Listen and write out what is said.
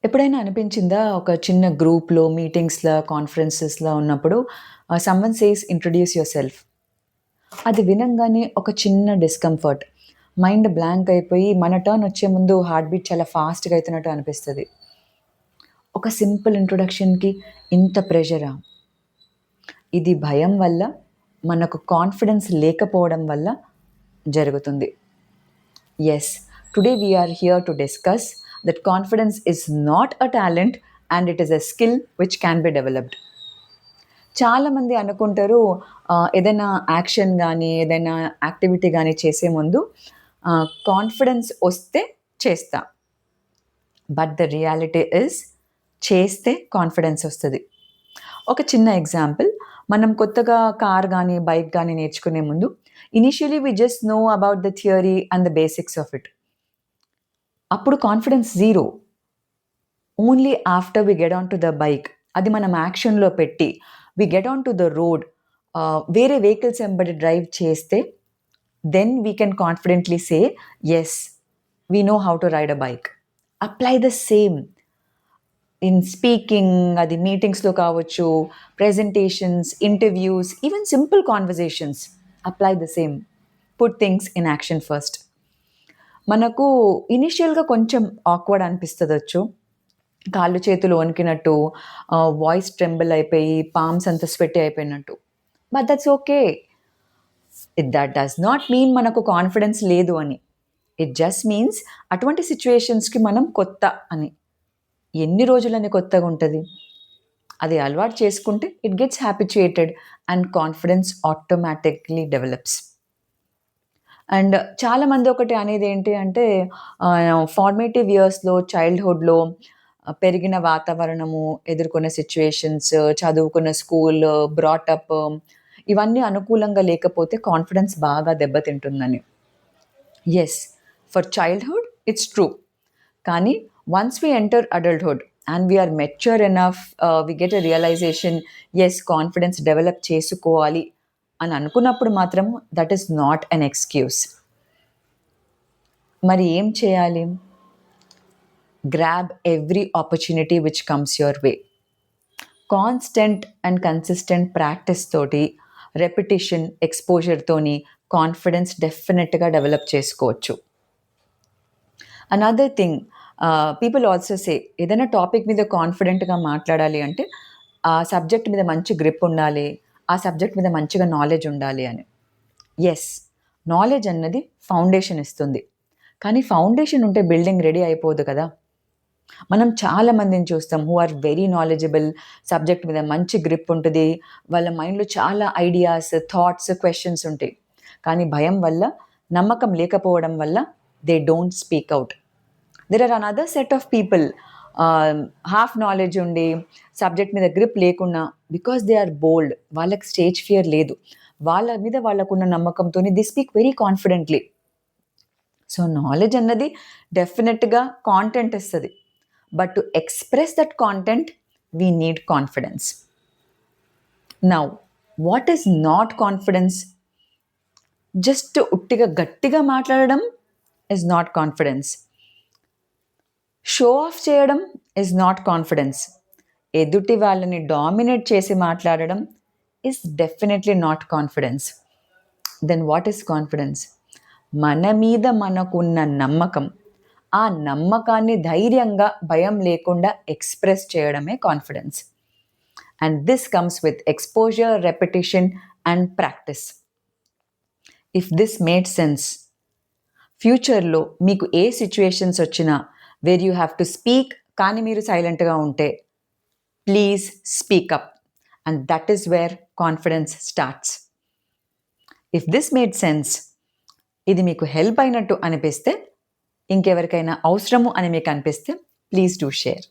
ఎప్పుడైనా అనిపించిందా ఒక చిన్న గ్రూప్‌లో, మీటింగ్స్‌లో, కాన్ఫరెన్సెస్‌లో ఉన్నప్పుడు సమ్‌వన్ సేస్ ఇంట్రొడ్యూస్ యువర్‌సెల్ఫ్. అది వినంగానే ఒక చిన్న డిస్కంఫర్ట్. మైండ్ బ్లాంక్ అయిపోయి మన టర్న్ వచ్చే ముందు హార్ట్ బీట్ చాలా ఫాస్ట్‌గా అయితున్నట్టు అనిపిస్తది. ఒక సింపుల్ ఇంట్రొడక్షన్‌కి ఇంత ప్రెషరా? ఇది భయం వల్ల, మనకు కాన్ఫిడెన్స్ లేకపోవడం వల్ల జరుగుతుంది. Yes, today we are here to discuss that confidence is not a talent and it is a skill which can be developed. చాలామంది అనుకుంటారు ఏదైనా యాక్షన్ గానీ, ఏదైనా యాక్టివిటీ గానీ చేసే ముందు కాన్ఫిడెన్స్ వస్తే చేస్తా. బట్ ద రియాలిటీ ఈజ్ చేస్తే కాన్ఫిడెన్స్ వస్తది. ఒక చిన్న ఎగ్జాంపుల్. మనం కొత్తగా కార్ గానీ, బైక్ గానీ నేర్చుకునే ముందు initially we just know about the theory and the basics of it. అప్పుడు confidence zero. Only after we get on to the bike, అది మనం యాక్షన్‌లో పెట్టి, we get on to the road, వేరే వెహికల్స్ ఎంబడి డ్రైవ్ చేస్తే, then we can confidently say, yes, we know how to ride a bike. Apply the same in speaking, అది మీటింగ్స్‌లో కావచ్చు, presentations, interviews, even simple conversations. Apply the same. Put things in action first. మనకు ఇనీషియల్‌గా కొంచెం awkward అనిపిస్తదొచ్చు. కాళ్ళు చేతులు వణికినట్టు, voice tremble అయిపోయి, palms అంతా స్వెట్టీ అయిపోయినట్టు. But that's okay. That does not mean మనకు కాన్ఫిడెన్స్ లేదు అని. ఇట్ జస్ట్ మీన్స్ అటువంటి సిట్యుయేషన్స్‌కి మనం కొత్త అని. ఎన్ని రోజులని కొత్తగుంటది? అది అలవాటు చేసుకుంటే it gets habituated and confidence automatically develops. And చాలామంది ఒకటి అనేదేంటి అంటే ఫార్మేటివ్ ఇయర్స్‌లో, చైల్డ్‌హుడ్‌లో పెరిగిన వాతావరణము, ఎదుర్కొన్న సిట్యుయేషన్స్, చదువుకున్న స్కూల్, బ్రాటప్, ఇవన్నీ అనుకూలంగా లేకపోతే కాన్ఫిడెన్స్ బాగా దెబ్బతింటుందని. Yes, for childhood it's true. కానీ once we enter adulthood and we are mature enough, we get a realisation, yes, confidence develop చేసుకోవాలి అని అనుకున్నప్పుడు మాత్రం that is not an excuse. మరి ఏం చేయాలి? Grab every opportunity which comes your way. Constant and consistent practice తోటి, repetition, ఎక్స్‌పోజర్‌తోని confidence డెఫినిట్‌గా డెవలప్ చేసుకోవచ్చు. Another thing, people also say ఏదైనా టాపిక్ మీద కాన్ఫిడెంట్‌గా మాట్లాడాలి అంటే, ఆ సబ్జెక్ట్ మీద మంచి గ్రిప్ ఉండాలి, ఆ సబ్జెక్ట్ మీద మంచిగా నాలెడ్జ్ ఉండాలి అని. యెస్, నాలెడ్జ్ అన్నది ఫౌండేషన్ ఇస్తుంది. కానీ ఫౌండేషన్ ఉంటే బిల్డింగ్ రెడీ అయిపోదు కదా! మనం చాలా మందిని చూస్తాం who are very knowledgeable, subject మీద మంచి గ్రిప్ ఉంటది. వాళ్ళ మైండ్‌లో చాలా ఐడియాస్, థాట్స్, క్వెషన్స్ ఉంటాయి. కానీ భయం వల్ల, నమ్మకం లేకపోవడం వల్ల they don't speak out. There are another set of people, half knowledge ఉండి, సబ్జెక్ట్ మీద గ్రిప్ లేకున్నా, బికాస్ దే ఆర్ బోల్డ్, వాళ్ళకి స్టేజ్ ఫియర్ లేదు. వాళ్ళ మీద వాళ్ళకున్న నమ్మకంతోని they speak very confidently. So, knowledge అన్నది డెఫినిట్‌గా కాంటెంట్ ఇస్తది. But to express that content we need confidence. Now what is not confidence? Just ఉట్టిగా గట్టిగా మాట్లాడడం is not confidence. Show off చేయడం ఈజ్ నాట్ కాన్ఫిడెన్స్. ఎదుటి వాళ్ళని డామినేట్ చేసి మాట్లాడడం is definitely not confidence. Then what is confidence? మన మీద మనకున్న నమ్మకం, ఆ నమ్మకాన్ని ధైర్యంగా, భయం లేకుండా ఎక్స్‌ప్రెస్ చేయడమే confidence. And this comes with exposure, repetition and practice. If this made sense, ఫ్యూచర్‌లో మీకు ఏ సిట్యుయేషన్స్ వచ్చినా where you have to speak కానీ మీరు సైలెంట్‌గా ఉంటే, please speak up and that is where confidence starts. If this made sense, ఇది మీకు హెల్ప్ అయినట్టు అనిపిస్తే, ఇంకెవరికైనా అవసరము అని మీకు అనిపిస్తే, ప్లీజ్ డూ షేర్.